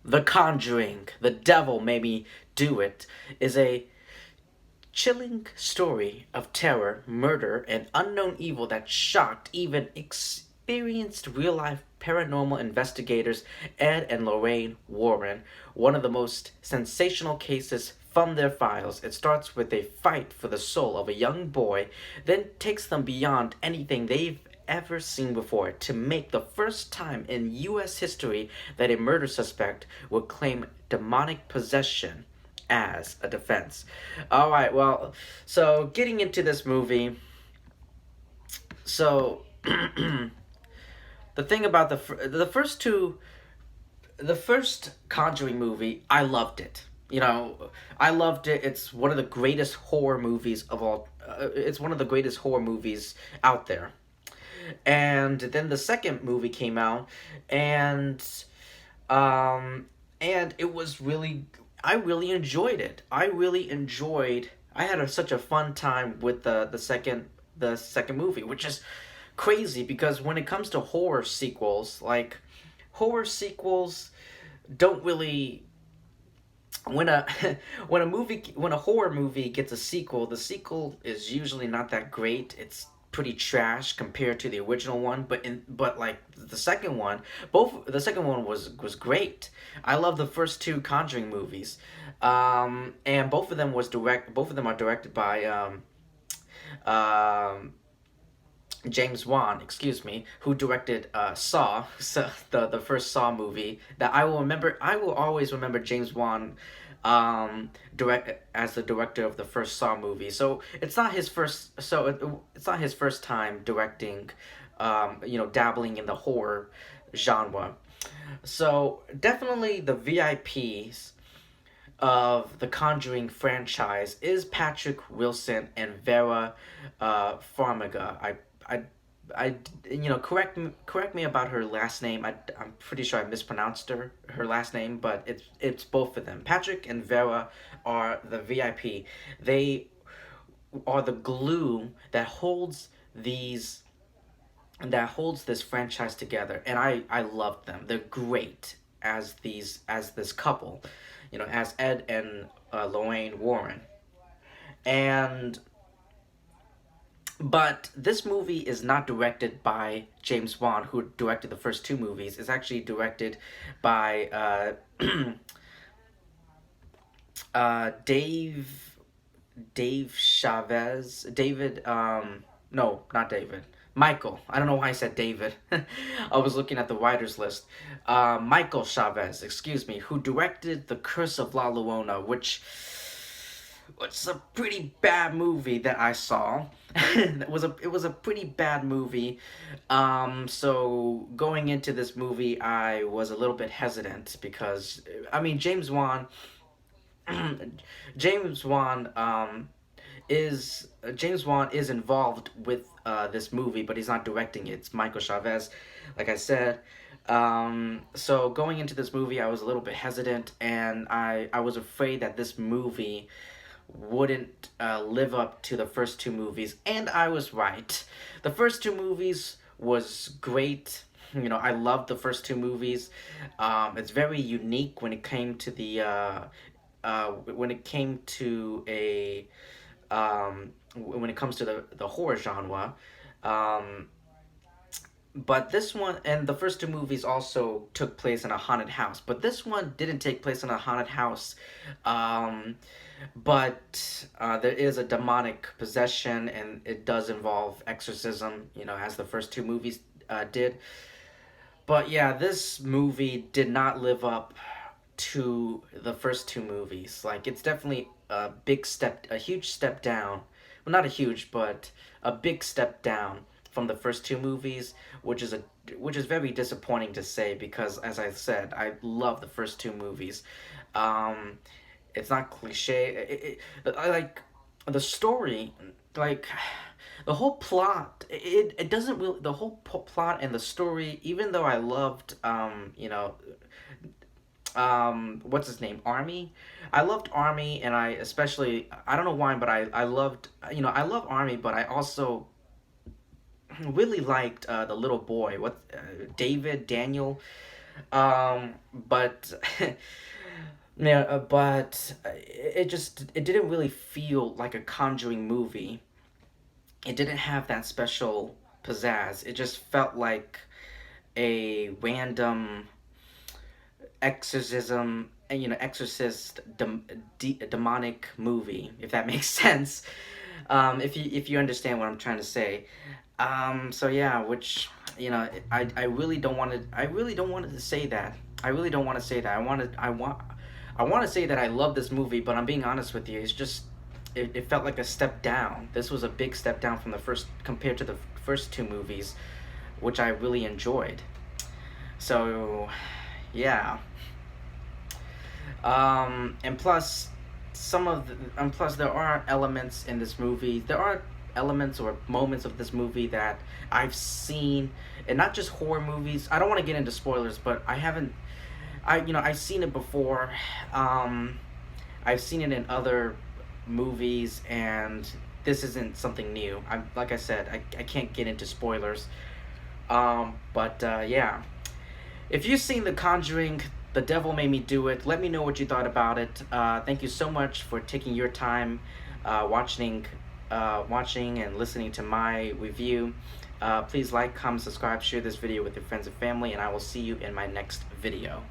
The Conjuring, The Devil Made Me Do It, is a chilling story of terror, murder, and unknown evil that shocked even experienced real life paranormal investigators Ed and Lorraine Warren. One of the most sensational cases from their files. It starts with a fight for the soul of a young boy, then takes them beyond anything they've ever seen before to make the first time in US history that a murder suspect would claim demonic possession as a defense. All right, well, so getting into this movie, so the thing about the first Conjuring movie, I loved it. You know, I loved it. It's one of the greatest horror movies of all. It's one of the greatest horror movies out there. And then the second movie came out, and um, and it was really, I really enjoyed it. I really enjoyed. I had such a fun time with the second movie, which is crazy because when it comes to horror sequels, like horror sequels don't really when a when a horror movie gets a sequel, the sequel is usually not that great. It's pretty trash compared to the original one, but like the second one, both the second one was great. I love the first two Conjuring movies. And both of them are directed by um James Wan, excuse me, who directed Saw, so the first Saw movie. That I will remember. I will always remember James Wan, direct as the director of the first Saw movie. So it's not his first. It's not his first time directing, dabbling in the horror genre. So definitely the VIPs of the Conjuring franchise is Patrick Wilson and Vera Farmiga. I, I, correct me about her last name. I'm pretty sure I mispronounced her last name, but it's both of them. Patrick and Vera are the VIP. They are the glue these that holds this franchise together, and I love them. They're great as this couple, as Ed and Lorraine Warren. And but this movie is not directed by James Wan, who directed the first two movies. It's actually directed by Dave Chavez. David. No, not David. Michael. I don't know why I said David. I was looking at the writers list. Michael Chavez, excuse me, who directed The Curse of La Llorona, which it's a pretty bad movie that I saw. It was a pretty bad movie. So going into this movie, I was a little bit hesitant because I mean James Wan James Wan is involved with this movie, but he's not directing it. It's Michael Chavez, like I said. So going into this movie, I was a little bit hesitant, and I was afraid that this movie wouldn't live up to the first two movies, and I was right. The first two movies was great. I loved the first two movies. It's very unique when it came to a when it comes to the horror genre. Um, but this one and the first two movies also took place in a haunted house, but this one didn't take place in a haunted house. Um, but there is a demonic possession, and it does involve exorcism, as the first two movies did. But yeah, this movie did not live up to the first two movies. Like, it's definitely a huge step down. Well, not a huge, but a big step down from the first two movies, which is very disappointing to say because, as I said, I love the first two movies. Um, it's not cliche. I like the story, like the whole plot. It doesn't really the whole plot and the story. Even though I loved what's his name, Army. I loved Army, and I don't know why, but I loved I love Army, but I also really liked the little boy. What David Daniel. But yeah, but it didn't really feel like a Conjuring movie. It didn't have that special pizzazz. It just felt like a random exorcism, exorcist demonic movie, if that makes sense. If you understand what I'm trying to say. So yeah, which I really don't want to. I really don't want to say that. I really don't want to say that. I want to say that I love this movie, but I'm being honest with you. It's just it felt like a step down. This was a big step down from the first compared to the first two movies, which I really enjoyed. So, yeah. And plus, plus there are elements in this movie. There are elements or moments of this movie that I've seen, and not just horror movies. I don't want to get into spoilers, but I haven't. I've seen it before. Um, I've seen it in other movies, and this isn't something new. I'm like I said, I can't get into spoilers. But yeah, if you've seen The Conjuring, The Devil Made Me Do It, let me know what you thought about it. Thank you so much for taking your time watching and listening to my review. Please like, comment, subscribe, share this video with your friends and family, and I will see you in my next video.